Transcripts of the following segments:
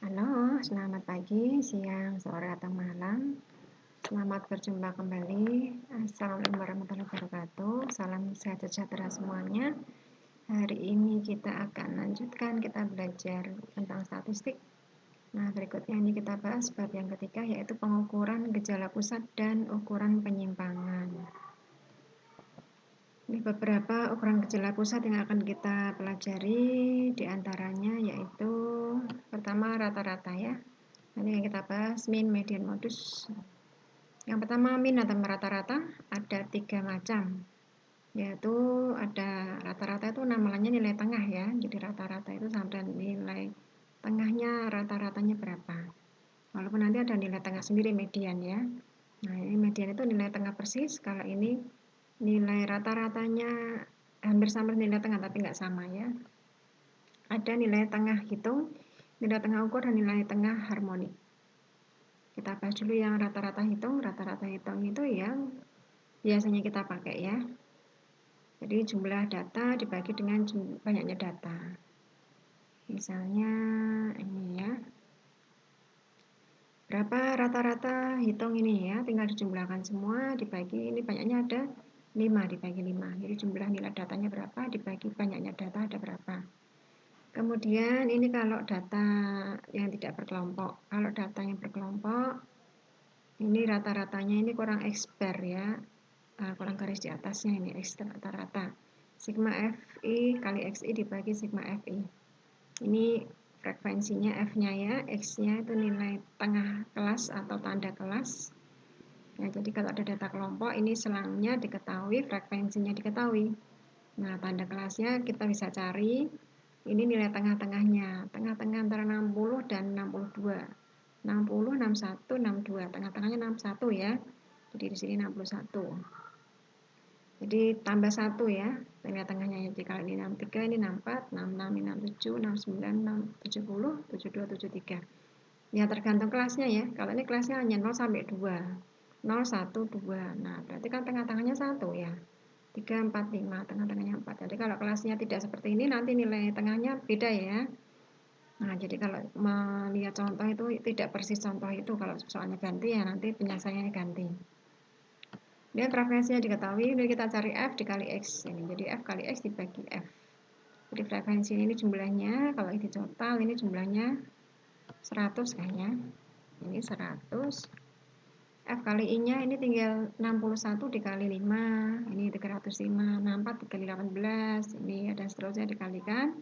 Halo, selamat pagi, siang, sore, atau malam. Selamat berjumpa kembali. Assalamualaikum warahmatullahi wabarakatuh. Salam sehat sejahtera semuanya. Hari ini kita akan lanjutkan, kita belajar tentang statistik. Nah, berikutnya ini kita bahas bab yang ketiga, yaitu pengukuran gejala pusat dan ukuran penyimpangan. Ini beberapa ukuran gejala pusat yang akan kita pelajari, diantaranya yaitu pertama rata-rata ya. Ini yang kita bahas mean, median, modus. Yang pertama mean atau rata-rata ada 3 macam, yaitu ada rata-rata itu namanya nilai tengah ya. Jadi rata-rata itu sampai nilai tengahnya rata-ratanya berapa. Walaupun nanti ada nilai tengah sendiri median ya. Nah ini median itu nilai tengah persis. Kalau ini nilai rata-ratanya hampir sama nilai tengah tapi nggak sama ya. Ada nilai tengah hitung, nilai tengah ukur, dan nilai tengah harmonik. Kita bahas dulu yang rata-rata hitung. Rata-rata hitung itu yang biasanya kita pakai ya. Jadi jumlah data dibagi dengan banyaknya data. Misalnya ini ya. Berapa rata-rata hitung ini ya, tinggal dijumlahkan semua dibagi, ini banyaknya ada 5 dibagi 5. Jadi jumlah nilai datanya berapa dibagi banyaknya data ada berapa. Kemudian ini kalau data yang tidak berkelompok. Kalau data yang berkelompok, ini rata-ratanya ini kurang X-bar ya. Kurang garis di atasnya ini X rata-rata. Sigma FI kali XI dibagi sigma FI. Ini frekuensinya F-nya ya, X-nya itu nilai tengah kelas atau tanda kelas. Ya, jadi kalau ada data kelompok, ini selangnya diketahui, frekuensinya diketahui. Nah, tanda kelasnya kita bisa cari. Ini nilai tengah-tengahnya, tengah-tengah antara 60 dan 62. 60, 61, 62. Tengah-tengahnya 61 ya. Jadi di sini 61. Jadi tambah 1 ya. Tengah-tengahnya. Jadi kalau ini 63, ini 64, 66, ini 67, 69, 70, 72, 73. Ya tergantung kelasnya ya. Kalau ini kelasnya hanya 0 sampai 2. 0, 1, 2. Nah, berarti kan tengah-tengahnya 1 ya. 3, 4, 5, tengah-tengahnya 4. Jadi kalau kelasnya tidak seperti ini, nanti nilai tengahnya beda ya. Nah, jadi kalau melihat contoh itu tidak persis contoh itu, kalau soalnya ganti ya nanti penyelesaiannya ganti. Dia frekuensinya diketahui, jadi kita cari F dikali X. Ini jadi F kali X dibagi F. Jadi frekuensi ini jumlahnya, kalau ini total ini jumlahnya 100 kayaknya. Ini 100. F kali I-nya ini tinggal 61 dikali 5, ini 305, 64 dikali 18, ini ada seterusnya dikalikan,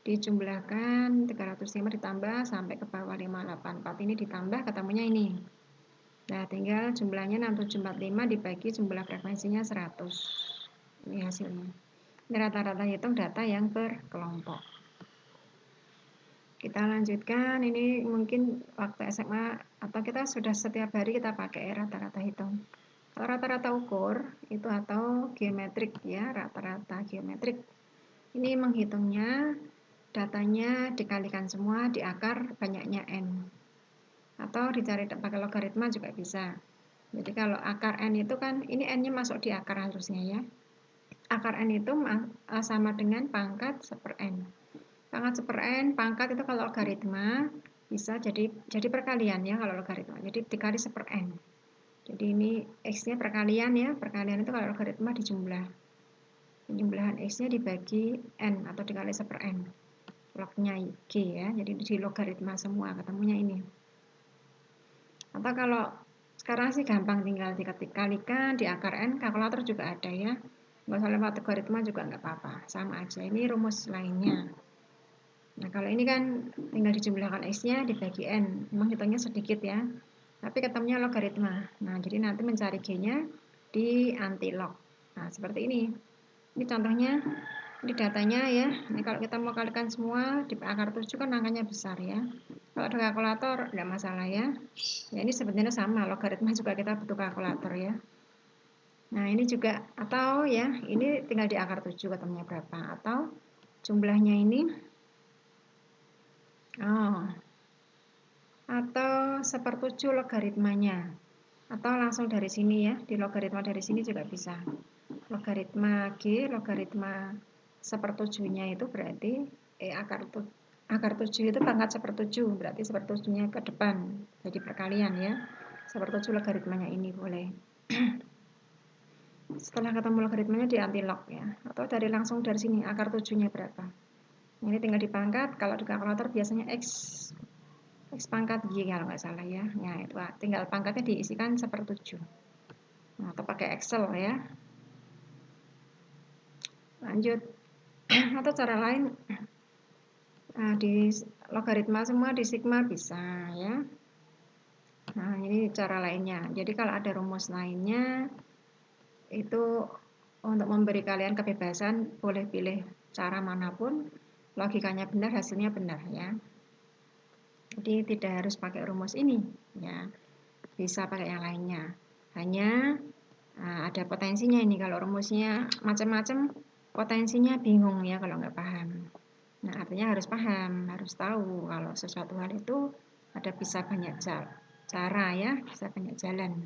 dijumlahkan 305 ditambah sampai ke bawah 584, ini ditambah ketemunya ini. Nah, tinggal jumlahnya 6745 dibagi jumlah frekuensinya 100. Ini hasilnya. Ini rata-rata hitung data yang berkelompok. Kita lanjutkan, ini mungkin waktu SMA atau kita sudah setiap hari kita pakai rata-rata hitung. Kalau rata-rata ukur itu atau geometrik ya, rata-rata geometrik. Ini menghitungnya datanya dikalikan semua di akar banyaknya N. Atau dicari pakai logaritma juga bisa. Jadi kalau akar N itu kan, ini N-nya masuk di akar harusnya ya. Akar N itu sama dengan pangkat 1/N. Pangkat 1/N, pangkat itu kalau logaritma bisa jadi perkalian ya kalau logaritma. Jadi dikali 1/N. Jadi ini X-nya perkalian ya. Perkalian itu kalau logaritma dijumlah. Penjumlahan X-nya dibagi N atau dikali 1/N. Lognya G ya. Jadi di logaritma semua ketemunya ini. Atau kalau sekarang sih gampang, tinggal dikalikan di akar N, kalkulator juga ada ya. Nggak usah lewat logaritma juga nggak apa-apa, sama aja. Ini rumus lainnya. Nah kalau ini kan tinggal dijumlahkan X-nya dibagi N, memang hitungnya sedikit ya, tapi ketemunya logaritma. Nah jadi nanti mencari G-nya di antilog. Nah seperti ini. Ini contohnya, ini datanya ya. Ini kalau kita mau kalikan semua di akar 7 kan angkanya besar ya. Kalau ada kalkulator tidak masalah ya. Ya ini sebenarnya sama, logaritma juga kita butuh kalkulator ya. Nah ini juga, atau ya ini tinggal di akar 7 ketemunya berapa, atau jumlahnya ini atau 1/7 logaritmanya, atau langsung dari sini ya, di logaritma dari sini juga bisa. Logaritma G, logaritma 1/7-nya itu berarti akar akar 7 itu pangkat 1/7, berarti 1/7-nya ke depan, jadi perkalian ya. 1/7 logaritmanya ini boleh. Setelah ketemu logaritmanya di antilog ya, atau langsung dari sini akar 7-nya berapa. Ini tinggal dipangkat, kalau di kalkulator biasanya X pangkat Y kalau nggak salah ya. Nah itu tinggal pangkatnya diisikan 1/7. Nah, atau pakai Excel ya. Lanjut. Atau cara lain, nah, di logaritma semua di sigma bisa ya. Nah ini cara lainnya. Jadi kalau ada rumus lainnya itu untuk memberi kalian kebebasan, boleh pilih cara manapun, logikanya benar, hasilnya benar ya. Jadi tidak harus pakai rumus ini ya, bisa pakai yang lainnya. Hanya ada potensinya ini, kalau rumusnya macam-macam potensinya bingung ya kalau nggak paham. Nah artinya harus paham, harus tahu kalau sesuatu hal itu ada bisa banyak cara ya, bisa banyak jalan.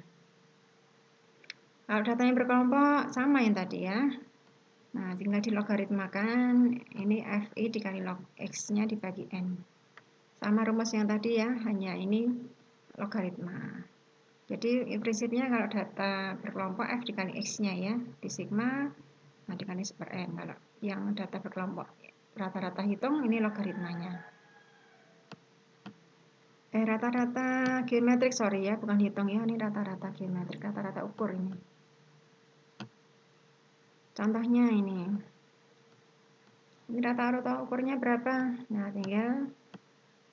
Kalau datanya berkelompok sama yang tadi ya. Nah tinggal dilogaritmakan, ini FI dikali log X-nya dibagi N. Sama rumus yang tadi ya, hanya ini logaritma. Jadi prinsipnya kalau data berkelompok F dikali X-nya ya, di sigma, nah dikali 1/n. Kalau yang data berkelompok rata-rata hitung, ini logaritmanya. Rata-rata geometrik, sorry ya, bukan hitung ya, ini rata-rata geometrik, rata-rata ukur ini. Contohnya ini rata-rata ukurnya berapa? Nah tinggal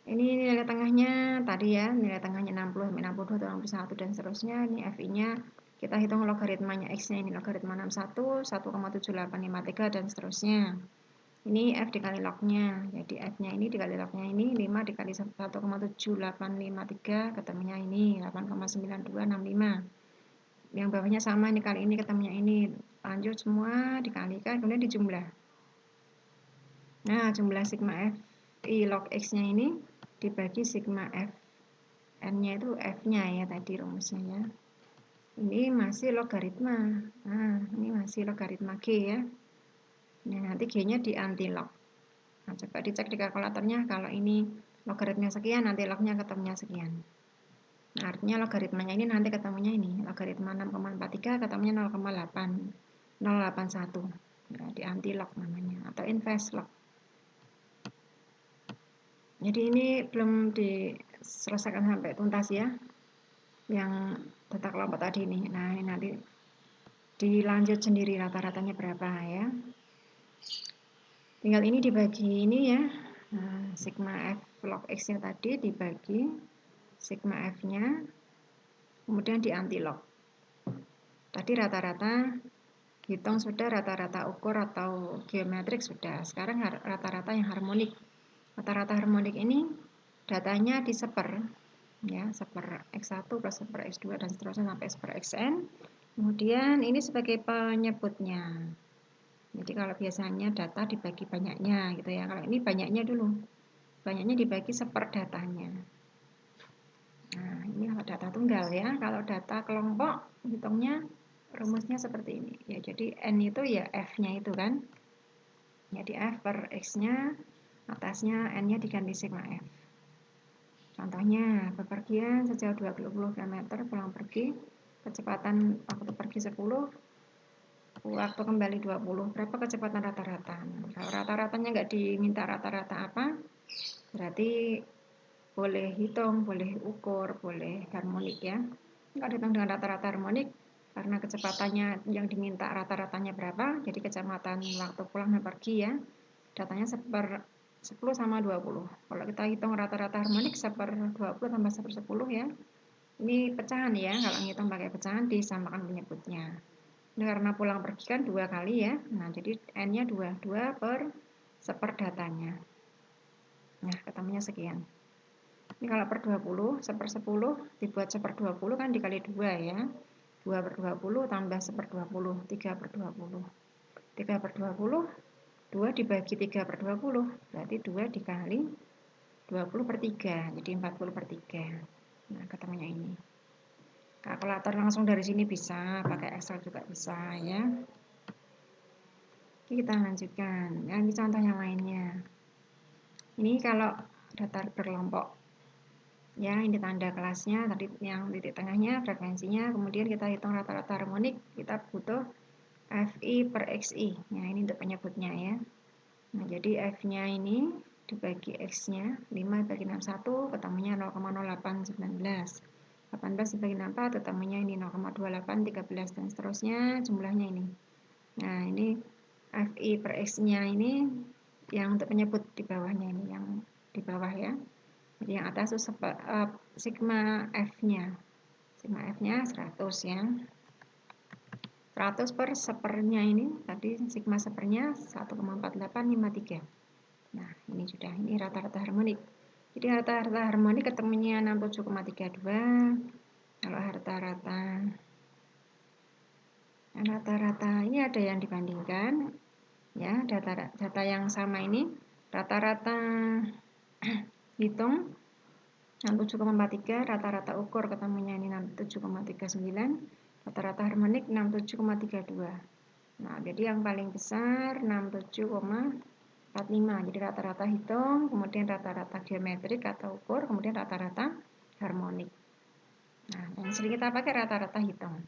ini nilai tengahnya tadi ya, nilai tengahnya 60, 62, 61 dan seterusnya. Ini FI-nya kita hitung logaritmanya X-nya, ini logaritma 61, 1,7853 dan seterusnya. Ini F dikali log-nya, jadi F-nya ini dikali log-nya ini 5 dikali 1,7853, ketemunya ini 8,9265. Yang bawahnya sama, ini kali ini ketemunya ini. Lanjut semua dikalikan, kemudian dijumlah. Nah, jumlah sigma F I log X-nya ini dibagi sigma F N-nya itu F-nya ya tadi rumusnya ya. Ini masih logaritma. Nah, ini masih logaritma G ya. Nah, nanti G-nya di antilog. Nah, coba dicek di kalkulatornya, kalau ini logaritma sekian, nanti lognya ketemunya sekian. Nah, artinya logaritmanya ini nanti ketemunya ini, logaritma 6,43 ketemunya 0,8081. Nah, di antilog namanya, atau inverse log. Jadi ini belum diselesaikan sampai tuntas ya, yang tata kelompok tadi ini. Nah, ini nanti dilanjut sendiri rata-ratanya berapa ya. Tinggal ini dibagi ini ya, nah, sigma F log X-nya tadi dibagi sigma F-nya, kemudian di antilog. Tadi rata-rata hitung sudah, rata-rata ukur atau geometrik sudah. Sekarang rata-rata yang harmonik. Rata-rata harmonik ini datanya diseper ya, seper X1 plus seper X2 dan seterusnya sampai seper Xn. Kemudian ini sebagai penyebutnya. Jadi kalau biasanya data dibagi banyaknya gitu ya. Kalau ini banyaknya dulu. Banyaknya dibagi seper datanya. Nah, ini kalau data tunggal ya. Kalau data kelompok hitungnya rumusnya seperti ini. Ya, jadi N itu ya F-nya itu kan. Jadi F per X-nya, atasnya N-nya diganti sigma F. Contohnya, bepergian sejauh 20 km pulang pergi, kecepatan waktu pergi 10, waktu kembali 20. Berapa kecepatan rata-rata? Kalau rata-ratanya nggak diminta rata-rata apa, berarti boleh hitung, boleh ukur, boleh harmonik ya. Kalau dihitung dengan rata-rata harmonik, karena kecepatannya yang diminta rata-ratanya berapa, jadi kecepatan waktu pulang dan pergi ya, datanya seper 10 sama 20. Kalau kita hitung rata-rata harmonik seper 20 tambah seper 10 ya. Ini pecahan ya, kalau ngitung pakai pecahan disamakan penyebutnya. Ini karena pulang pergi kan 2 kali ya. Nah, jadi N-nya 2 per seper datanya. Nah, ketemunya sekian. Ini kalau per 20, seper 10 dibuat seper 20 kan dikali 2 ya. 2 per 20 tambah seper 20, 3 per 20. 3 per 20, 2 dibagi 3 per 20, berarti 2 dikali 20 per 3, jadi 40 per 3. Nah, ketemunya ini. Kalkulator langsung dari sini bisa, pakai Excel juga bisa ya. Oke, kita lanjutkan. Ini contoh yang lainnya. Ini kalau data berkelompok. Ya, ini tanda kelasnya, tadi yang titik tengahnya, frekuensinya, kemudian kita hitung rata-rata harmonik, kita butuh Fi per Xi. Nah, ini untuk penyebutnya ya. Nah, jadi F-nya ini dibagi X-nya, 5 dibagi 61, ketemunya 0,0819. 18 dibagi 64, ketemunya ini 0,2813, dan seterusnya, jumlahnya ini. Nah, ini Fi per X-nya ini yang untuk penyebut di bawahnya ini, yang di bawah ya. Jadi yang atas itu sigma F-nya. Sigma F-nya 100 ya. 100 per sepernya ini, tadi sigma sepernya 1,4853. Nah, ini sudah, ini rata-rata harmonik. Jadi rata-rata harmonik ketemunya 67,32. Kalau rata-rata ini ada yang dibandingkan. Ya, data yang sama ini rata-rata hitung 67,43, rata-rata ukur ketemunya ini 67,39, rata-rata harmonik 67,32. Nah, jadi yang paling besar 67,45. Jadi rata-rata hitung, kemudian rata-rata geometrik atau ukur, kemudian rata-rata harmonik. Nah, yang sering kita pakai rata-rata hitung.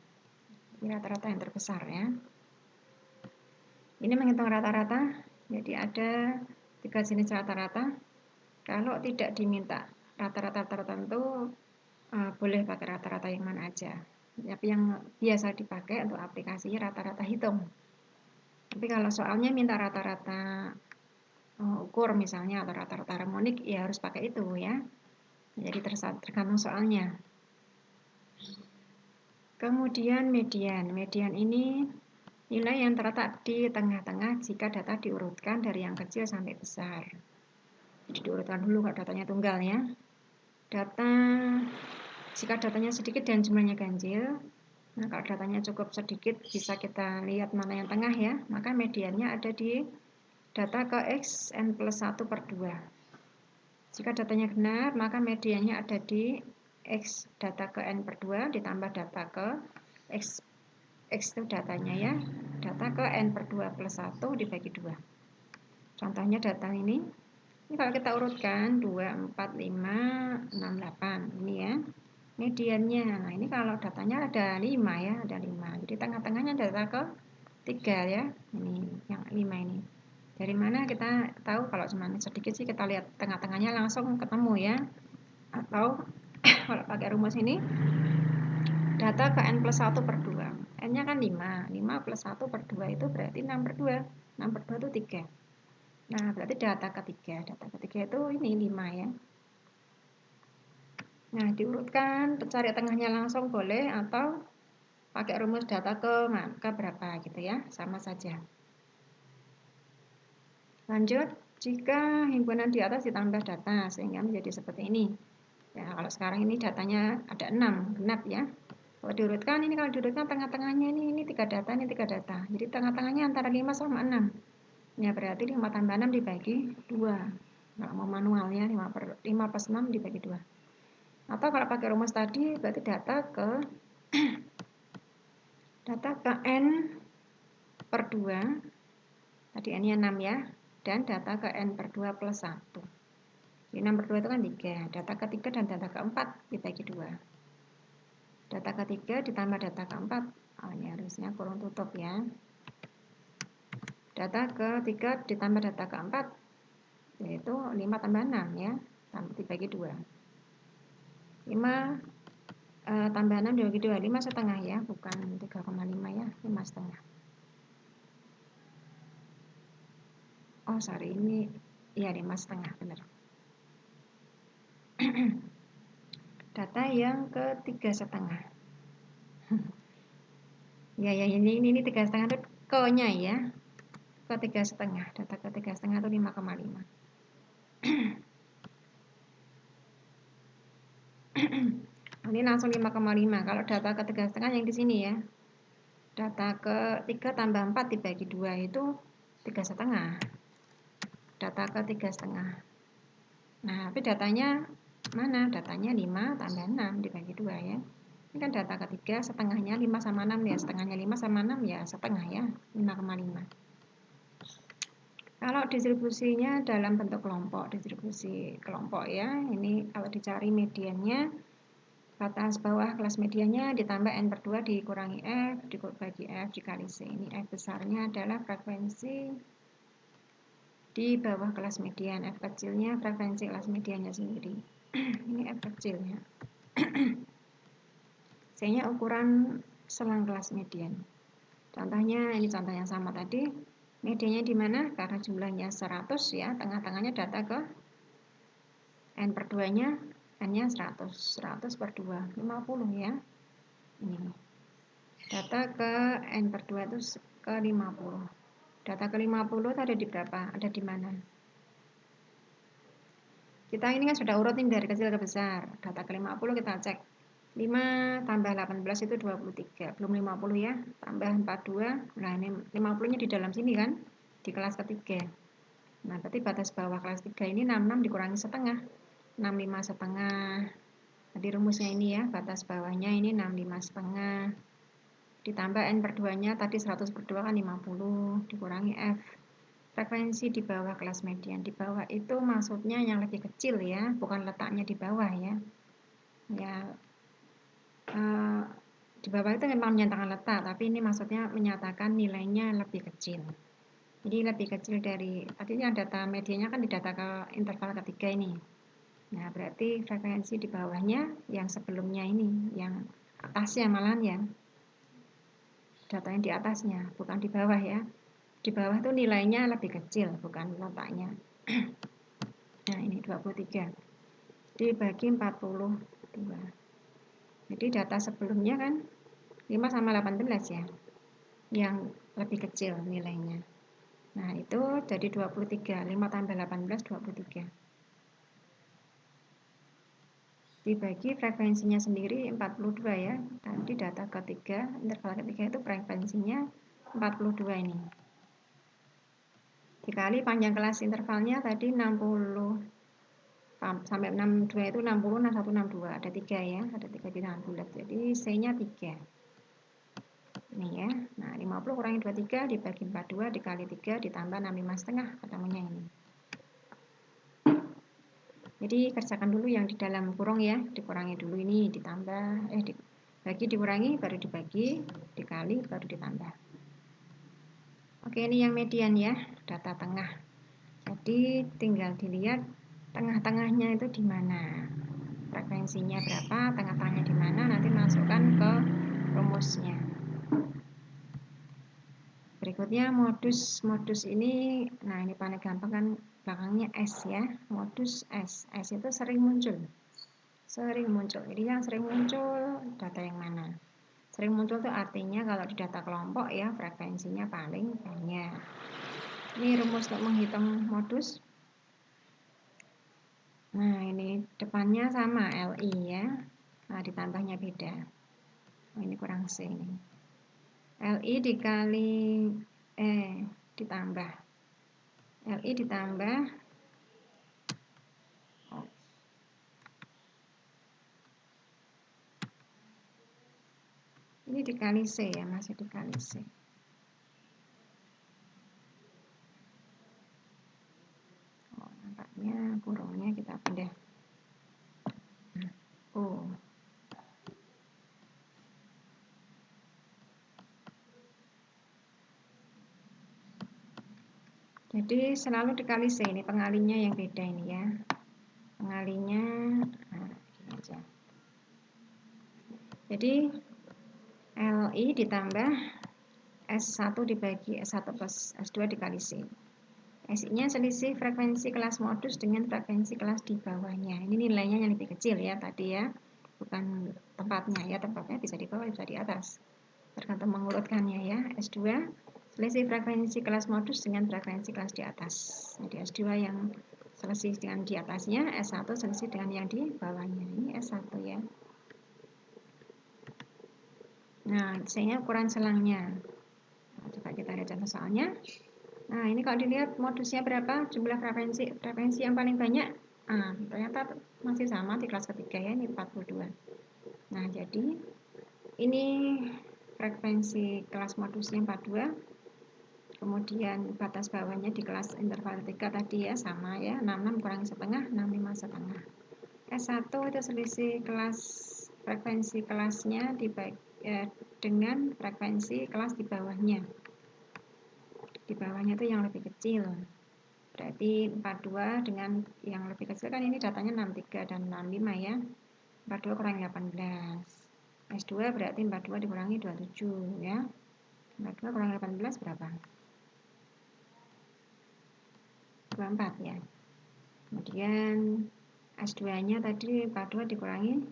Ini rata-rata yang terbesar ya. Ini menghitung rata-rata. Jadi ada 3 jenis rata-rata. Kalau tidak diminta rata-rata tertentu, boleh pakai rata-rata yang mana aja. Tapi yang biasa dipakai untuk aplikasinya rata-rata hitung. Tapi kalau soalnya minta rata-rata ukur misalnya atau rata-rata harmonik, ya harus pakai itu ya. Jadi tergantung soalnya. Kemudian median. Median ini nilai yang terletak di tengah-tengah jika data diurutkan dari yang kecil sampai besar. Jadi diurutkan dulu kalau datanya tunggal ya. Jika datanya sedikit dan jumlahnya ganjil, nah kalau datanya cukup sedikit bisa kita lihat mana yang tengah ya, maka mediannya ada di data ke X n plus 1 per 2. Jika datanya benar, maka mediannya ada di X data ke n per 2 ditambah data ke X itu datanya ya, data ke n per 2 plus 1 dibagi 2. Contohnya data ini kalau kita urutkan 2, 4, 5, 6, 8 ini ya mediannya. Nah, ini kalau datanya ada 5 ya, ada 5. Jadi tengah-tengahnya data ke 3 ya. Ini yang 5 ini. Dari mana kita tahu? Kalau cuma sedikit sih kita lihat tengah-tengahnya langsung ketemu ya. Atau kalau pakai rumus ini data ke n plus 1 per 2. N-nya kan 5. 5 plus 1 per 2 itu berarti 6 per 2. 6 per 2 itu 3. Nah, berarti data ketiga. Data ketiga itu ini 5 ya. Nah, diurutkan, cari tengahnya langsung boleh atau pakai rumus data ke berapa gitu ya, sama saja. Lanjut, jika himpunan di atas ditambah data sehingga menjadi seperti ini. Ya, kalau sekarang ini datanya ada 6, genap ya. Kalau diurutkan, ini kalau diurutkan tengah-tengahnya ini 3 data, ini 3 data. Jadi tengah-tengahnya antara 5 sama 6. Ya, berarti 5 tambah 6 dibagi 2. Kalau mau manual ya, 5 plus 6 dibagi 2. Atau kalau pakai rumus tadi, berarti data ke n per 2, tadi n-nya 6 ya, dan data ke n per 2 plus 1. Jadi 6 per 2 itu kan 3, data ketiga dan data keempat dibagi 2. Data ketiga ditambah data keempat, ini harusnya kurung tutup ya. Data ketiga ditambah data keempat, yaitu 5 tambah 6 ya, dibagi 2. 5 tambah 6 dibagi 2, 5 setengah ya, bukan 3,5 ya, 5 setengah. Oh sorry, ini ya 5 setengah benar. Data yang ke 3 setengah. Ya ini 3 setengah itu ke-nya ya, ke 3 setengah. Data ke 3 setengah itu 5,5. Ini langsung 5,5. Kalau data ke 3 setengah yang di sini ya. Data ke 3 tambah 4 dibagi 2 itu 3 setengah. Data ke 3 setengah. Nah, tapi datanya mana? Datanya 5 tambah 6 dibagi 2 ya. Ini kan data ketiga, setengahnya 5 sama 6 ya. Setengahnya 5 sama 6 ya setengah ya, 5,5. Kalau distribusinya dalam bentuk kelompok, distribusi kelompok ya, ini kalau dicari mediannya, batas bawah kelas mediannya ditambah N per 2 dikurangi F, dibagi F dikali C. Ini F besarnya adalah frekuensi di bawah kelas median, F kecilnya frekuensi kelas mediannya sendiri. Ini F kecilnya. C-nya ukuran selang kelas median. Contohnya, ini contoh yang sama tadi. Mediannya di mana? Karena jumlahnya 100 ya, tengah-tengahnya data ke N per 2-nya, N-nya 100. 100 per 2, 50 ya. Ini. Data ke N per 2 itu ke 50. Data ke 50 itu ada di berapa? Ada di mana? Kita ini kan sudah urutin dari kecil ke besar. Data ke 50 kita cek. 5 tambah 18 itu 23. Belum 50 ya. Tambah 42. Nah ini 50-nya di dalam sini kan. Di kelas ketiga. Nah berarti batas bawah kelas 3 ini 66 dikurangi setengah. 65 setengah. Jadi rumusnya ini ya. Batas bawahnya ini 65 setengah. Ditambah N per 2-nya tadi 100 per 2 kan 50. Dikurangi F. Frekuensi di bawah kelas median. Di bawah itu maksudnya yang lebih kecil ya, bukan letaknya di bawah ya. Ya, di bawah itu memang menyatakan letak, tapi ini maksudnya menyatakan nilainya lebih kecil. Jadi lebih kecil dari, artinya data medianya kan di data ke interval ketiga ini. Nah, berarti frekuensi di bawahnya yang sebelumnya ini, yang atasnya malahan ya. Data yang di atasnya, bukan di bawah ya. Di bawah itu nilainya lebih kecil, bukan letaknya. Nah, ini 23 dibagi 42. Jadi data sebelumnya kan 5 sama 18 ya, yang lebih kecil nilainya. Nah, itu jadi 23. 5 tambah 18, 23. Dibagi frekuensinya sendiri 42 ya. Tadi data ketiga, interval ketiga itu frekuensinya 42 ini. Dikali panjang kelas intervalnya tadi 60 sampai 62 itu 60, 61, 62. Ada 3 ya, ada 3 bilangan bulat. Jadi C-nya 3. Ini ya. Nah, 50 kurangi 23 dibagi 42 dikali 3 ditambah 65 setengah ketemunya ini. Jadi kerjakan dulu yang di dalam kurung ya, dikurangi dulu ini ditambah dibagi dikurangi baru dibagi dikali baru ditambah. Oke, ini yang median ya, data tengah. Jadi tinggal dilihat tengah-tengahnya itu di mana. Frekuensinya berapa, tengah-tengahnya di mana, nanti masukkan ke rumusnya. Berikutnya modus ini, nah ini paling gampang kan belakangnya S ya, modus S. S itu sering muncul. Jadi yang sering muncul data yang mana? Sering muncul itu artinya kalau di data kelompok ya frekuensinya paling banyak. Ini rumus untuk menghitung modus. Nah ini depannya sama LI ya. Nah ditambahnya beda. Oh, ini kurang C ini. LI dikali ditambah LI ditambah ini dikali C ya, masih dikali C. Oh, nampaknya kurungnya kita pindah. Oh. Jadi selalu dikali C, ini pengalinya yang beda ini ya. Pengalinya nah, gini aja. Jadi LI ditambah S1 dibagi S1 plus S2 dikali C. S-nya selisih frekuensi kelas modus dengan frekuensi kelas di bawahnya. Ini nilainya yang lebih kecil ya tadi ya. Bukan tempatnya ya, tempatnya bisa di bawah bisa di atas. Tergantung mengurutkannya ya. S2 selisih frekuensi kelas modus dengan frekuensi kelas di atas. Jadi S2 yang selisih dengan di atasnya, S1 selisih dengan yang di bawahnya. Ini S1 ya. Nah, C-nya ukuran selangnya. Nah, coba kita lihat contoh soalnya. Nah, ini kalau dilihat modusnya berapa, jumlah frekuensi yang paling banyak. Nah, ternyata masih sama di kelas ketiga ya, ini 42. Nah, jadi ini frekuensi kelas modusnya 42. Kemudian batas bawahnya di kelas interval 3 tadi ya, sama ya, 66 kurangi setengah, 65 setengah. S1 itu selisih kelas frekuensi kelasnya dengan frekuensi kelas di bawahnya. Di bawahnya itu yang lebih kecil. Berarti 42 dengan yang lebih kecil kan ini datanya 63 dan 65 ya. 42 kurangi 18. S2 berarti 42 dikurangi 27 ya. 42 kurangi 18 berapa? 24 ya. Kemudian S2-nya tadi 42 dikurangi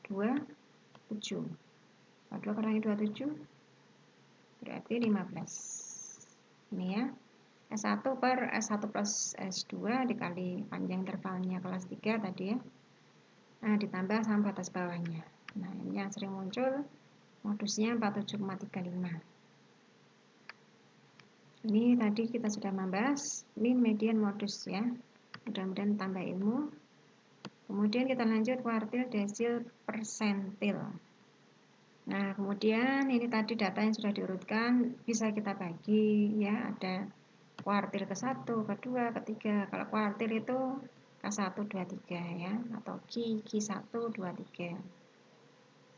27. 42 kurangi 27 berarti 15. Ini ya. S1 per S1 plus S2 dikali panjang intervalnya kelas 3 tadi ya. Nah, ditambah sama batas bawahnya. Nah, ini yang sering muncul modusnya 47,35. Ini tadi kita sudah membahas mean, median, modus ya. Mudah-mudahan tambah ilmu. Kemudian kita lanjut kuartil, desil, persentil. Nah, kemudian ini tadi data yang sudah diurutkan bisa kita bagi ya, ada kuartil ke-1, ke-2, ke-3. Kalau kuartil itu K1, 2, 3 ya, atau Q1, 2, 3.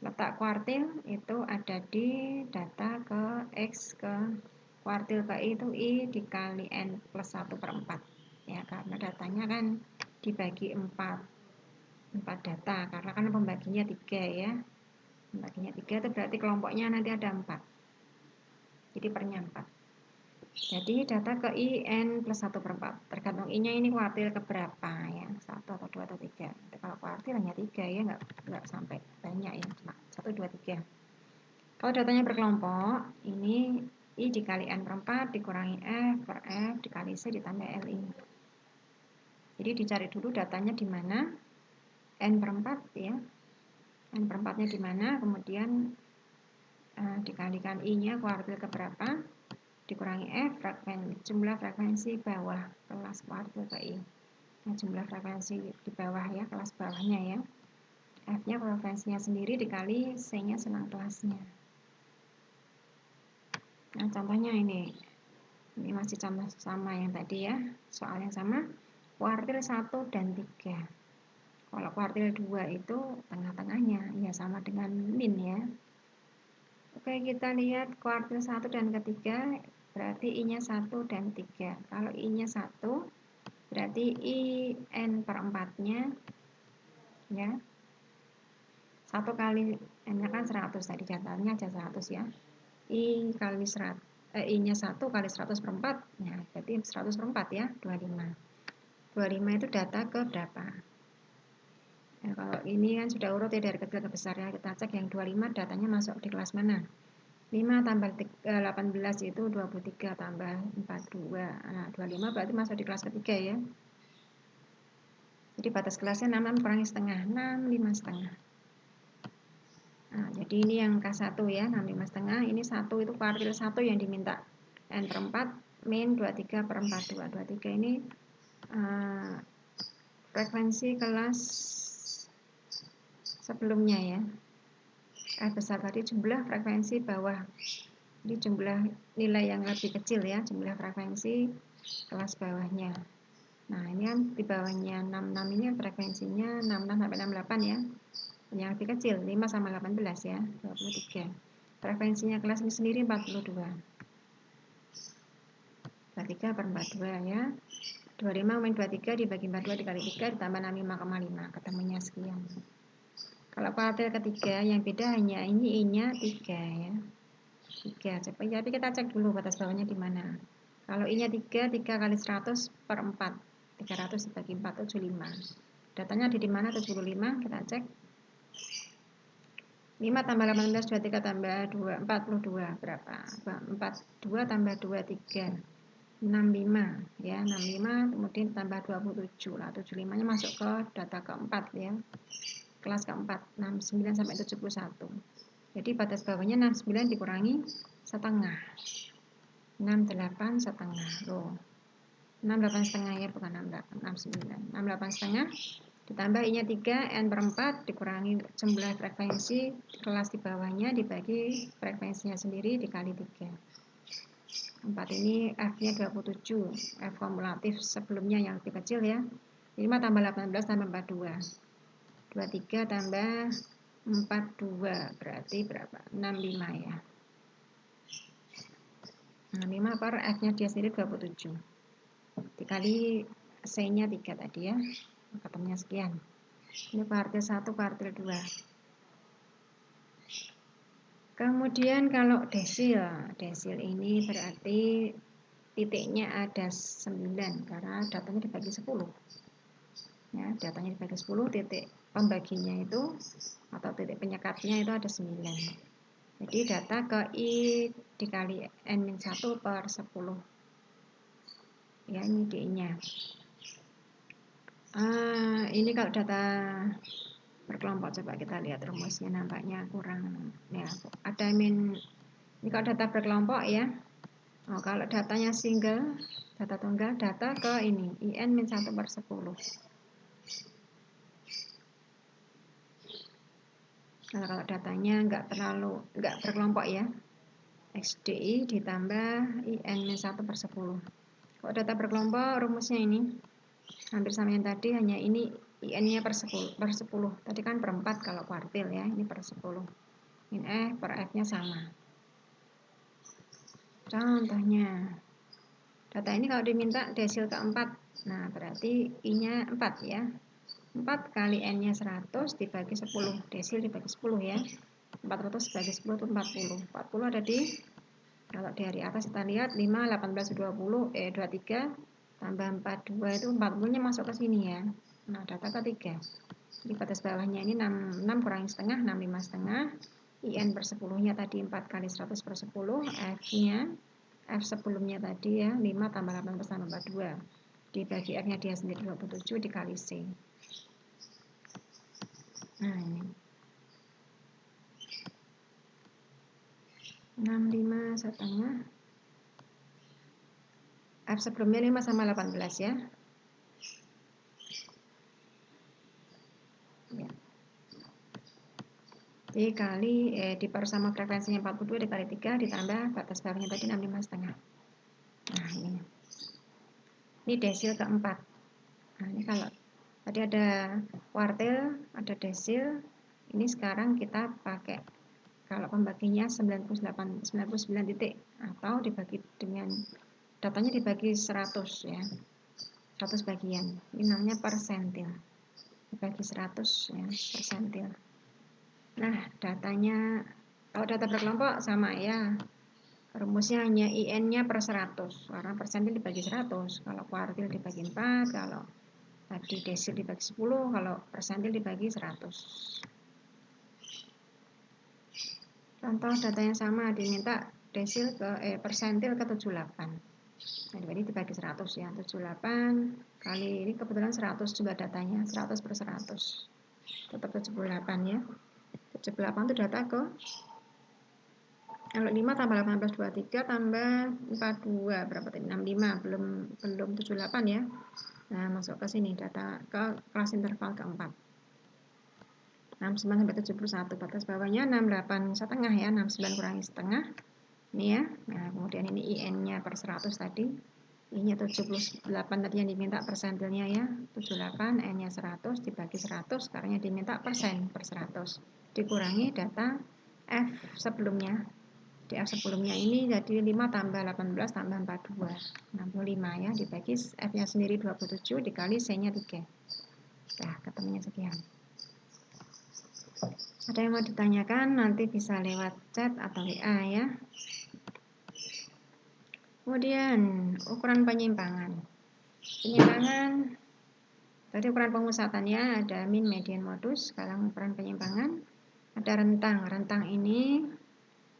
Letak kuartil itu ada di data ke X ke kuartil ke I itu I dikali N plus 1 per 4 ya, karena datanya kan dibagi 4 data, karena kan pembaginya 3 ya. Pembaginya 3 itu berarti kelompoknya nanti ada 4, jadi pernya 4. Jadi data ke I N plus 1 per 4, tergantung I nya ini kuartil keberapa ya, 1 atau 2 atau 3. Kalau kuartil hanya 3 ya, nggak sampai banyak ya, cuma 1, 2, 3. Kalau datanya berkelompok, ini I dikali N per 4 dikurangi F per F dikali C ditambah LI. Jadi dicari dulu datanya di mana, N per 4 ya, N per 4 nya di mana, kemudian dikalikan I-nya kuartil keberapa, dikurangi F jumlah frekuensi bawah kelas kuartil ke I. Nah, jumlah frekuensi di bawah ya, kelas bawahnya ya. F-nya frekuensinya sendiri dikali C-nya senang kelasnya. Nah, contohnya ini masih contoh sama yang tadi ya, soal yang sama, kuartil 1 dan 3. Kalau kuartil 2 itu tengah-tengahnya, ya sama dengan min ya. Oke, kita lihat kuartil 1 dan ketiga, berarti I-nya 1 dan 3. Kalau I-nya 1, berarti I N per 4-nya ya. 1 kali N-nya kan 100, tadi datanya aja 100 ya. I kali 100, I-nya 1 kali 100 per 4, ya berarti 100 per 4 ya, 25. 25 itu data ke berapa? Nah, kalau ini kan sudah urut ya dari kecil ke besar ya, kita cek yang 25 datanya masuk di kelas mana? 5 tambah 18 itu 23 tambah 42. Nah, 25 berarti masuk di kelas ketiga ya. Jadi batas kelasnya 66 kurangi setengah, 65 setengah. Nah, jadi ini yang K1 ya, 65 setengah. Ini 1 itu kuartil 1 yang diminta. N per 4, min 23 per 42. 23 ini frekuensi kelas sebelumnya ya. Besar tadi jumlah frekuensi bawah. Jadi jumlah nilai yang lebih kecil ya, jumlah frekuensi kelas bawahnya. Nah, ini kan di bawahnya 66 ini frekuensinya 66 sampai 68 ya. Yang lebih kecil 5 sama 18 ya, 23. Frekuensinya kelas ini sendiri 42. 43 per 42 ya. 25 min 23 dibagi 42 dikali 3 ditambah 65,5, ketemunya sekian. Kalau kuartil ketiga yang beda hanya ini I-nya 3 ya. 3. Tapi kita cek dulu batas bawahnya di mana. Kalau I-nya 3, 3 kali 100 per 4. 300 dibagi 4, 75. Datanya ada di mana 75, kita cek. 5 tambah 18, 23 tambah 2, 42 berapa? 42 tambah 23, 65 ya, 65 kemudian tambah 27 lah, 75 nya masuk ke data keempat ya, kelas keempat, 69 sampai 71. Jadi batas bawahnya 69 dikurangi setengah, 68 setengah loh, 68 setengah ya, bukan 69, 68 setengah ditambah I-nya 3, N per 4 dikurangi jumlah frekuensi kelas di bawahnya dibagi frekuensinya sendiri dikali 3. 4 ini F-nya 27, F kumulatif sebelumnya yang lebih kecil ya. 5 tambah 18 tambah 42. 23 tambah 42 berarti berapa? 65 ya. 65 per F-nya dia sendiri 27. Dikali C-nya 3 tadi ya. Ketemunya sekian. Ini kuartil 1, kuartil 2. Kemudian kalau desil ini berarti titiknya ada 9 karena datanya dibagi 10. Ya, datanya dibagi 10, titik pembaginya itu atau titik penyekatnya itu ada 9. Jadi data ke I dikali N-1 per 10. Ya, ini D-nya. Ini kalau data berkelompok, coba kita lihat rumusnya, nampaknya kurang. Ya, ada ini kalau data berkelompok ya. Kalau datanya single, data tunggal, data ke ini, IN-1 per 10. Kalau datanya nggak berkelompok ya, XDI ditambah IN-1 per 10. Kalau data berkelompok, rumusnya ini hampir sama yang tadi, hanya ini IN-nya per 10. Tadi kan per 4 kalau kuartil ya, ini per 10. Ini per F-nya sama. Contohnya, data ini kalau diminta desil keempat, nah berarti I-nya 4 ya. 4 kali N-nya 100 dibagi 10, desil dibagi 10 ya. 400 dibagi 10 itu 40. 40 ada di, kalau dari atas kita lihat 5, 18, 20, 23 tambah 42 itu 40-nya masuk ke sini ya. Nah, data ketiga. Di batas bawahnya ini 6 kurangi setengah, 65 setengah. IN per 10-nya tadi 4 kali 100 per 10, F-nya, F sebelumnya tadi ya, 5 tambah 18 tambah 42. Dibagi F-nya dia sendiri 27 dikali C. Nah, ini. 65 setengah. F sebelumnya 5 sama 18 ya. Dikali diper sama frekuensinya 42 dikali 3 ditambah batas bawahnya tadi 65 setengah. Nah, ini desil keempat. Nah, ini kalau tadi ada kuartil, ada desil, ini sekarang kita pakai kalau pembaginya 99 titik atau dibagi dengan datanya dibagi 100 ya. 100 bagian. Ini namanya persentil. Dibagi 100 ya, persentil. Nah, datanya kalau data berkelompok sama ya. Rumusnya hanya IN-nya per 100. Karena persentil dibagi 100. Kalau kuartil dibagi 4, kalau tadi desil dibagi 10, kalau persentil dibagi 100. Contoh data yang sama diminta desil ke persentil ke 78. Nah, ini dibagi 100 ya. 78 kali ini kebetulan 100 juga datanya, 100 per 100. Tetap 78 ya. 78 itu data ke kalau 5 tambah 18 23 tambah 42 berapa tadi? 65 belum 78 ya. Nah, masuk ke sini data ke kelas interval keempat. 69 sampai 71 batas bawahnya 68 setengah ya, 69 kurangi setengah. Ini ya. Nah, kemudian ini IN-nya per 100 tadi. I-nya 78 tadi yang diminta persentilnya ya. 78 N-nya 100 dibagi 100 sekarang yang diminta persen per 100. Dikurangi data F sebelumnya. Di F sebelumnya ini jadi 5 tambah 18 tambah 42. 65 ya, dibagi F-nya sendiri 27 dikali C-nya 3. Nah, ketemunya sekian. Ada yang mau ditanyakan nanti bisa lewat chat atau WA ya. Kemudian ukuran penyimpangan. Penyimpangan tadi ukuran pemusatannya ada min, median, modus. Sekarang ukuran penyimpangan ada rentang. Rentang ini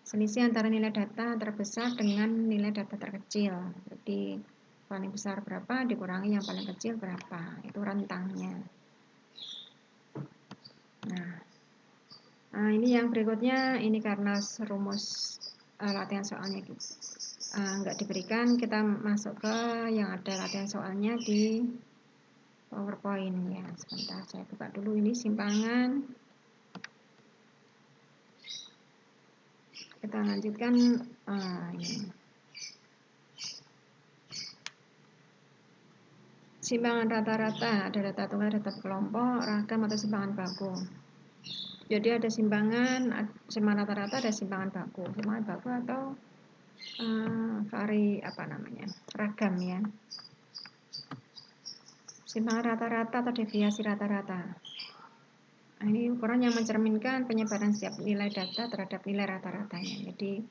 selisih antara nilai data terbesar dengan nilai data terkecil. Jadi paling besar berapa dikurangi yang paling kecil berapa. Itu rentangnya. Nah, ini yang berikutnya, ini karena rumus latihan soalnya gitu. Nggak diberikan, kita masuk ke yang ada latihan soalnya di PowerPoint ya. Sebentar saya buka dulu ini simpangan. Kita lanjutkan ini. Simpangan rata-rata, ada data tunggal, data kelompok, ragam atau simpangan baku. Jadi ada simpangan rata-rata, ada simpangan baku. Simpangan baku atau ragam ya. Simpangan rata-rata atau deviasi rata-rata. Nah, ini ukuran yang mencerminkan penyebaran setiap nilai data terhadap nilai rata-ratanya. Jadi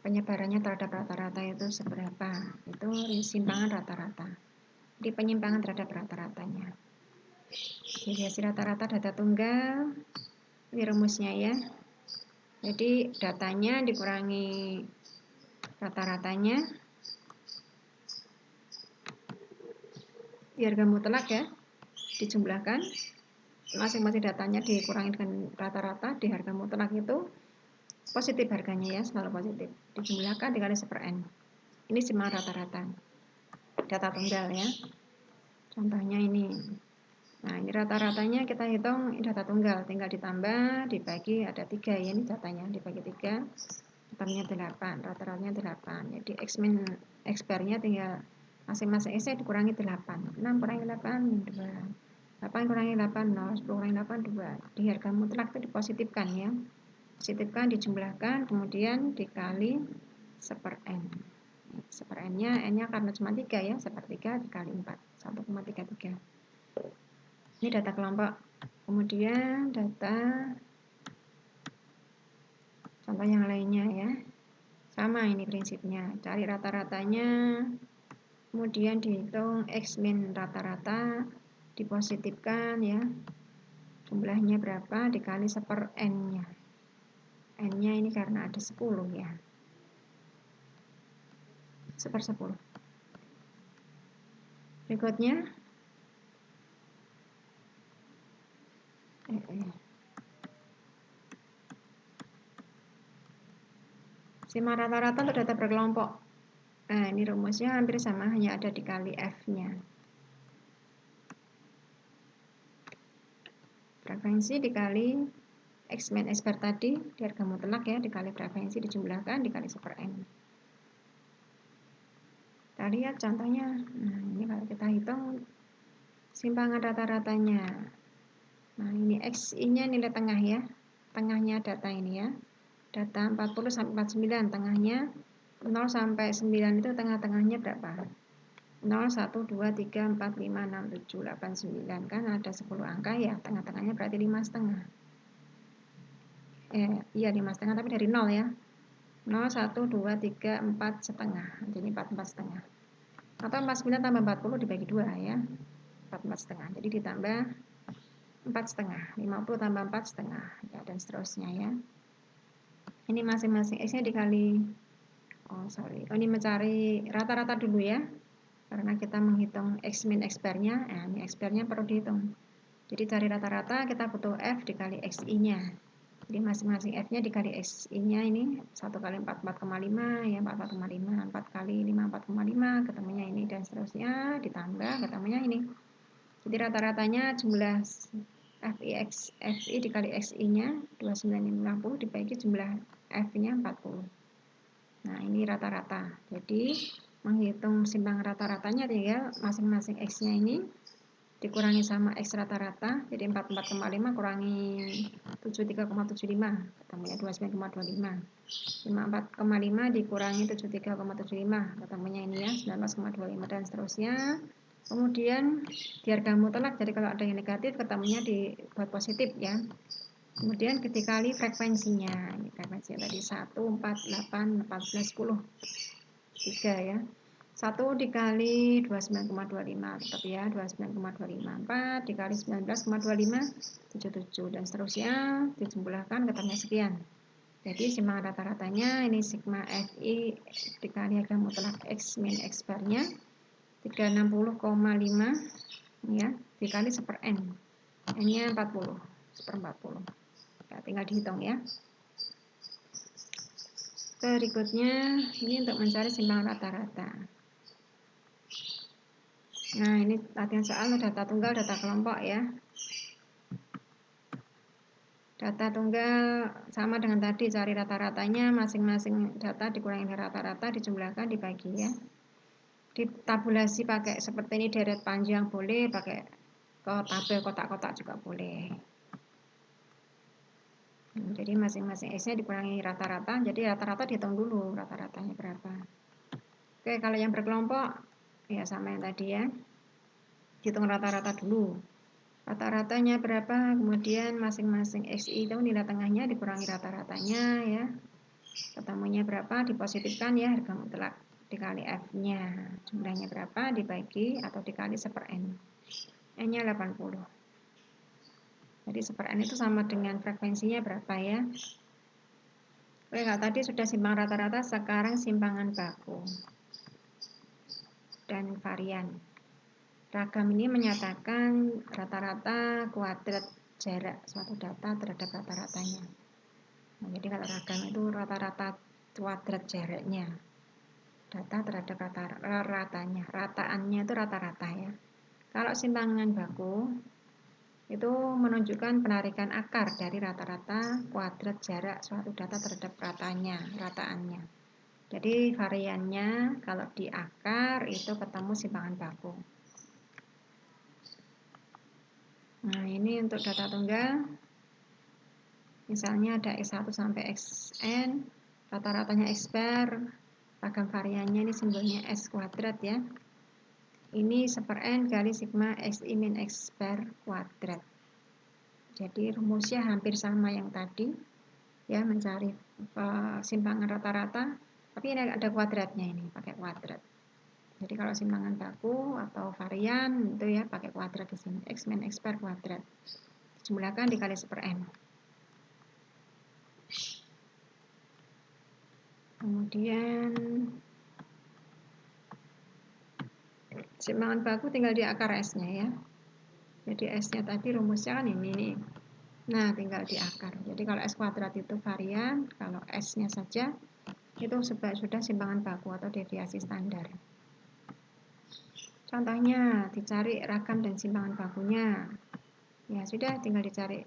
penyebarannya terhadap rata-rata itu seberapa? Itu simpangan rata-rata. Jadi penyimpangan terhadap rata-ratanya. Deviasi rata-rata data tunggal. Ini rumusnya ya. Jadi datanya dikurangi rata-ratanya. Di harga mutlak ya, dijumlahkan. Masing-masing datanya dikurangi dengan rata-rata, di harga mutlak itu positif harganya ya, selalu positif. Dijumlahkan dikali 1/n. Ini simpangan rata-rata. Data tunggal ya. Contohnya ini. Nah, ini rata-ratanya kita hitung data tunggal, tinggal ditambah, dibagi, ada 3 ya, ini datanya, dibagi 3, datanya 8, rata-ratanya 8. Jadi X-bar-nya tinggal masing-masing X-nya dikurangi 8. 6 kurangi 8, 2. 8 kurangi 8, 0. 10 kurangi 8, 2. Di harga mutlak itu dipositifkan ya. Positifkan, dijumlahkan, kemudian dikali 1/n. 1/n-nya, N-nya karena cuma 3 ya, 1/3 dikali 4, 1,33. Ini data kelompok. Kemudian data contoh yang lainnya ya. Sama ini prinsipnya. Cari rata-ratanya, kemudian dihitung X min rata-rata, dipositifkan ya. Jumlahnya berapa dikali 1/n-nya. N-nya ini karena ada 10 ya. 1/10. Berikutnya simpangan rata-rata untuk data berkelompok. Nah, ini rumusnya hampir sama, hanya ada dikali F-nya. Frekuensi dikali X min X bar tadi, di harga mutlak ya, dikali frekuensi dijumlahkan, dikali 1/n. Kita lihat contohnya. Nah, ini kalau kita hitung simpangan rata-ratanya. Nah, ini XI-nya nilai tengah ya. Tengahnya data ini ya. Data 40 sampai 49, tengahnya 0 sampai 9 itu tengah-tengahnya berapa? 0, 1, 2, 3, 4, 5, 6, 7, 8, 9. Kan ada 10 angka ya, tengah-tengahnya berarti 5,5. Iya 5,5 tapi dari 0 ya. 0, 1, 2, 3, 4 setengah. Jadi 4 setengah. Atau 49 tambah 40 dibagi 2 ya. 4 setengah. Jadi ditambah 4 setengah. 50 tambah 4 setengah. Ya, dan seterusnya ya. Ini masing-masing X-nya dikali. Ini mencari rata-rata dulu ya. Karena kita menghitung X min X bar-nya. Nah, ini X bar-nya perlu dihitung. Jadi cari rata-rata kita butuh F dikali XI-nya. Jadi masing-masing F-nya dikali XI-nya ini 1 kali 4, 4,5 ya, 4,5, 4 kali 5, 4,5, ketemunya ini dan seterusnya, ditambah ketemunya ini. Jadi rata-ratanya jumlah FI dikali XI-nya 2950 dibagi jumlah F-nya 40. Nah, ini rata-rata. Jadi menghitung simpangan rata-ratanya tinggal masing-masing X-nya ini dikurangi sama X rata-rata, jadi 44,5 kurangi 73,75, ketemunya 29,25. 54,5 dikurangi 73,75, ketemunya ini ya 19,25 dan seterusnya. Kemudian di harga mutlak, jadi kalau ada yang negatif ketemunya dibuat positif ya. Kemudian dikali frekuensinya, ini frekuensinya tadi 1, 4, 8, 14, 10, 3 ya. 1 dikali 29,25 tetap ya, 29,254 dikali 19,25 77 dan seterusnya, dijumlahkan ketemunya sekian. Jadi simpangan rata-ratanya ini sigma FI dikali harga mutlak X min X bar-nya 360,5 ya, dikali 1/n. N-nya 40, 1/40. Ya, tinggal dihitung ya. Berikutnya ini untuk mencari simpangan rata-rata. Nah, ini latihan soal data tunggal, data kelompok ya. Data tunggal sama dengan tadi, cari rata-ratanya, masing-masing data dikurangi rata-rata, dijumlahkan, dibagi ya. Ditabulasi pakai seperti ini deret panjang boleh, pakai ke tabel kotak-kotak juga boleh. Jadi masing-masing X-nya dikurangi rata-rata, jadi rata-rata dihitung dulu rata-ratanya berapa. Oke, kalau yang berkelompok ya sama yang tadi ya, hitung rata-rata dulu. Rata-ratanya berapa, kemudian masing-masing XI itu nilai tengahnya dikurangi rata-ratanya ya. Ketemunya berapa, dipositifkan ya, harga mutlak dikali F-nya. Jumlahnya berapa, dibagi atau dikali 1/N. N-nya 80. Jadi 1/N itu sama dengan frekuensinya berapa ya. Oke, kalau tadi sudah simpangan rata-rata, sekarang simpangan baku dan varian. Ragam ini menyatakan rata-rata kuadrat jarak suatu data terhadap rata-ratanya. Nah, jadi kalau ragam itu rata-rata kuadrat jaraknya data terhadap rata-ratanya. Rataannya itu rata-rata ya. Kalau simpangan baku itu menunjukkan penarikan akar dari rata-rata kuadrat jarak suatu data terhadap rataannya. Jadi variannya kalau di akar itu ketemu simpangan baku. Nah, ini untuk data tunggal. Misalnya ada X1 sampai Xn, rata-ratanya X bar, ragam variannya ini simbolnya S kuadrat ya. Ini 1/N kali sigma Xi min X bar kuadrat. Jadi rumusnya hampir sama yang tadi ya, mencari simpangan rata-rata, tapi ini ada kuadratnya, ini pakai kuadrat. Jadi kalau simpangan baku atau varian itu ya pakai kuadrat di sini, X min X bar kuadrat. Jumlahkan dikali 1/N. Kemudian simpangan baku tinggal di akar S-nya ya. Jadi S-nya tadi rumusnya kan ini nih. Nah, tinggal di akar. Jadi kalau S kuadrat itu varian, kalau S-nya saja itu sudah simpangan baku atau deviasi standar. Contohnya dicari ragam dan simpangan bakunya. Ya sudah, tinggal dicari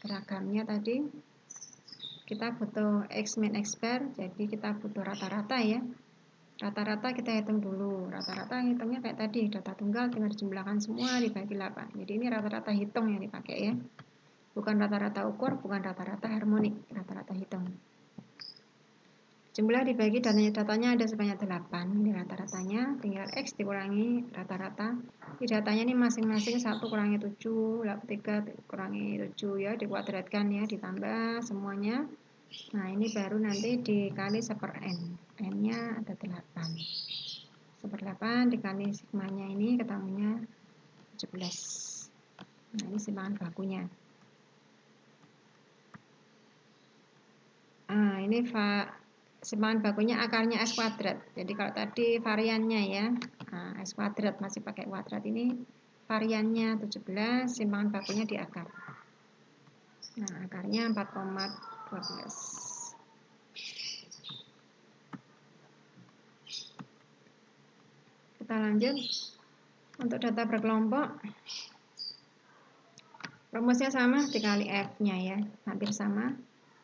ragamnya tadi. Kita butuh X min X bar, jadi kita butuh rata-rata ya. Rata-rata kita hitung dulu. Rata-rata hitungnya kayak tadi, data tunggal tinggal dijumlahkan semua dibagi 8. Jadi ini rata-rata hitung yang dipakai ya. Bukan rata-rata ukur, bukan rata-rata harmonik, rata-rata hitung. Jumlah dibagi datanya ada sebanyak 8. Ini rata-ratanya, tinggal X dikurangi rata-rata. Di datanya ini masing-masing 1 kurangi 7, 3 kurangi 7 ya, dikuadratkan ya, ditambah semuanya. Nah, ini baru nanti dikali 1/N. N-nya ada 8. 1/8 dikali sigmanya ini ketemunya 17. Nah, ini simpangan bakunya. Nah, ini simpangan bakunya akarnya S kuadrat. Jadi kalau tadi variannya ya, nah, S kuadrat masih pakai kuadrat, ini variannya 17, simpangan bakunya di akar. Nah, akarnya 4,12. Kita lanjut untuk data berkelompok. Rumusnya sama, dikali F-nya ya, hampir sama.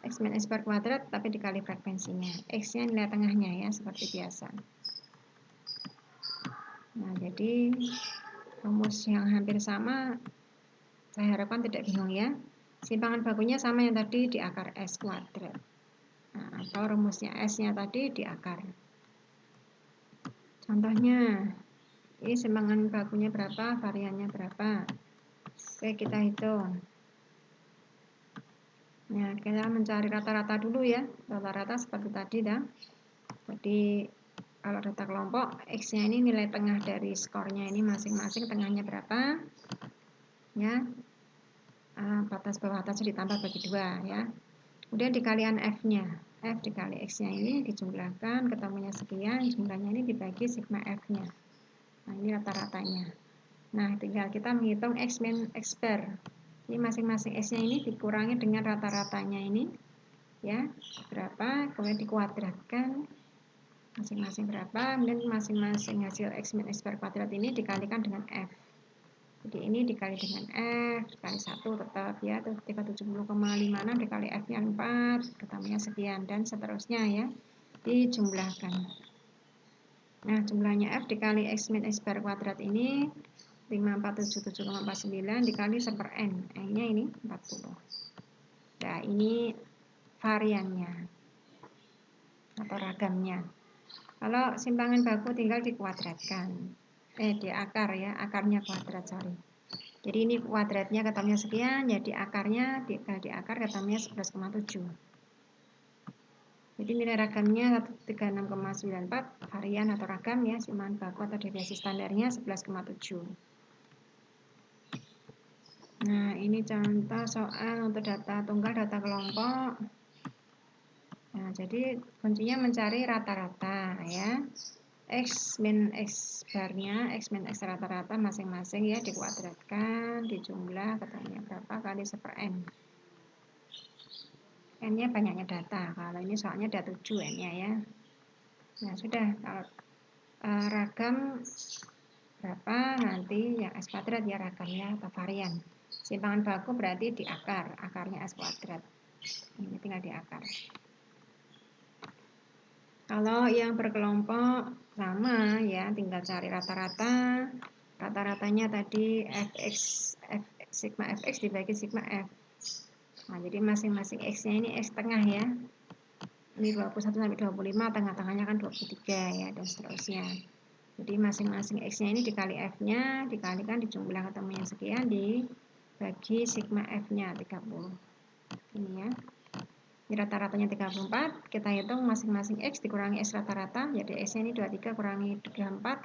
X min X bar kuadrat tapi dikali frekuensinya. X-nya nilai tengahnya ya, seperti biasa. Nah, jadi rumus yang hampir sama, saya harapkan tidak bingung ya. Simpangan bakunya sama yang tadi di akar S kuadrat. Nah, atau rumusnya S-nya tadi di akar. Contohnya, ini simpangan bakunya berapa, variannya berapa. Oke, kita hitung. Nah, kita mencari rata-rata dulu ya. Rata-rata seperti tadi dah. Jadi kalau data kelompok, X-nya ini nilai tengah dari skornya ini masing-masing, tengahnya berapa ya, batas bawah atasnya ditambah bagi 2 ya. Kemudian dikalian F-nya, F dikali X-nya ini dijumlahkan, ketemunya sekian, jumlahnya ini dibagi sigma F-nya. Nah, ini rata-ratanya. Nah, tinggal kita menghitung X min X bar. Ini masing-masing X-nya ini dikurangi dengan rata-ratanya ini ya, berapa, kemudian dikuadratkan masing-masing berapa, kemudian masing-masing hasil X min X bar kuadrat ini dikalikan dengan F. Jadi ini dikali dengan F, dikali 1 tetap ya, 370,56 dikali F-nya 4, ketemunya sekian, dan seterusnya ya, dijumlahkan. Nah, jumlahnya F dikali X min X bar kuadrat ini 5477,49 dikali 1/n. N-nya ini 40. Nah, ini variannya atau ragamnya. Kalau simpangan baku tinggal dikuadratkan. Di akar ya, akarnya kuadrat, sorry. Jadi ini kuadratnya ketemunya sekian, jadi akarnya di akar ketemunya 11,7. Jadi nilai ragamnya 136,94, varian atau ragam ya, simpangan baku atau deviasi standarnya 11,7. Nah, ini contoh soal untuk data tunggal, data kelompok. Nah, jadi kuncinya mencari rata-rata ya. X min X barnya, X min X rata-rata masing-masing ya dikuadratkan, dijumlah ketemunya berapa kali 1/n. N-nya banyaknya data, kalau ini soalnya ada 7 N-nya ya. Nah, sudah, kalau ragam berapa nanti yang S kuadrat ya ragamnya atau varian. Simpangan baku berarti di akar, akarnya S kuadrat. Ini tinggal di akar. Kalau yang berkelompok sama ya, tinggal cari rata-rata. Rata-ratanya tadi sigma fx dibagi sigma f. Nah, jadi masing-masing x-nya ini x tengah ya. Ini 21 sampai 25, tengah-tengahnya kan 23 ya, dan seterusnya. Jadi masing-masing x-nya ini dikali f-nya, dikalikan dijumlah ketemunya sekian, dibagi sigma f-nya 30. Ini ya. Ini rata-ratanya 34, kita hitung masing-masing X dikurangi X rata-rata, jadi X-nya ini 23 kurangi 34,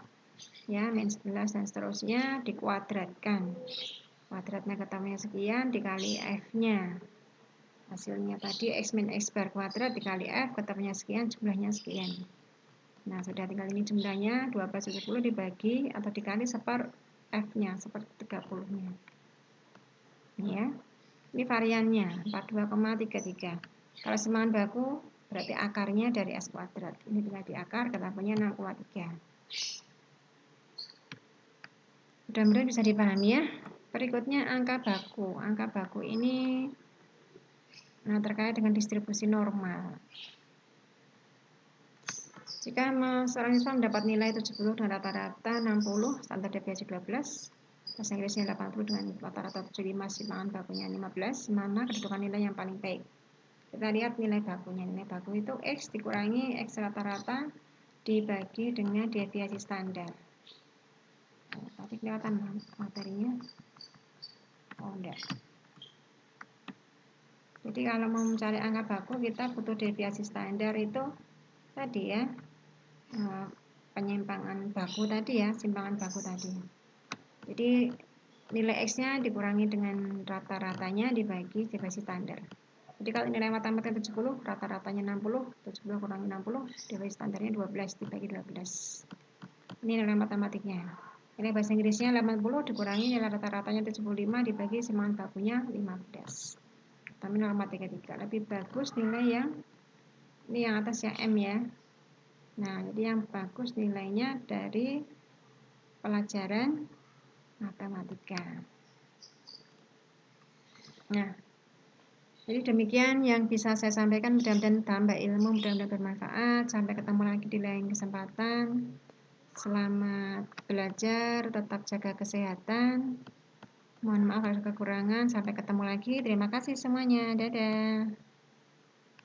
ya, min 11 dan seterusnya, dikuadratkan. Kuadratnya ketemunya sekian, dikali F-nya. Hasilnya tadi X min X bar kuadrat dikali F, ketemunya sekian, jumlahnya sekian. Nah, sudah tinggal ini jumlahnya, 1270 dibagi atau dikali seper F-nya, seper 30-nya. Ini ya. Ini variannya, 42,33. Kalau simpangan baku berarti akarnya dari S kuadrat. Ini tinggal di akar, ketemunya 6,3. Mudah-mudahan bisa dipahami ya. Berikutnya angka baku. Angka baku ini terkait dengan distribusi normal. Jika seorang siswa mendapat nilai 70 dan rata-rata 60, standar deviasi 12, bahasa Inggrisnya 80 dengan rata-rata 75, simpangan bakunya 15, mana kedudukan nilai yang paling baik? Kita lihat nilai bakunya. Nilai baku itu X dikurangi X rata-rata dibagi dengan deviasi standar. Tadi kelihatan materinya? Oh, enggak. Jadi kalau mau mencari angka baku kita butuh deviasi standar itu tadi ya, penyimpangan baku tadi ya, simpangan baku tadi. Jadi nilai X-nya dikurangi dengan rata-ratanya dibagi deviasi standar. Jadi kalau nilai matematika 70, rata-ratanya 60, 70 kurangi 60, deviasi standarnya 12 dibagi 12. Ini nilai matematiknya. Nilai bahasa Inggrisnya 80 dikurangi nilai rata-ratanya 75 dibagi simpangan bakunya 15. Tapi nilai matematika 3. Lebih bagus nilai yang ini yang atas yang M ya. Nah, jadi yang bagus nilainya dari pelajaran matematika. Nah, jadi demikian yang bisa saya sampaikan, mudah-mudahan tambah ilmu, mudah-mudahan bermanfaat. Sampai ketemu lagi di lain kesempatan. Selamat belajar, tetap jaga kesehatan. Mohon maaf kalau ada kekurangan, sampai ketemu lagi. Terima kasih semuanya. Dadah.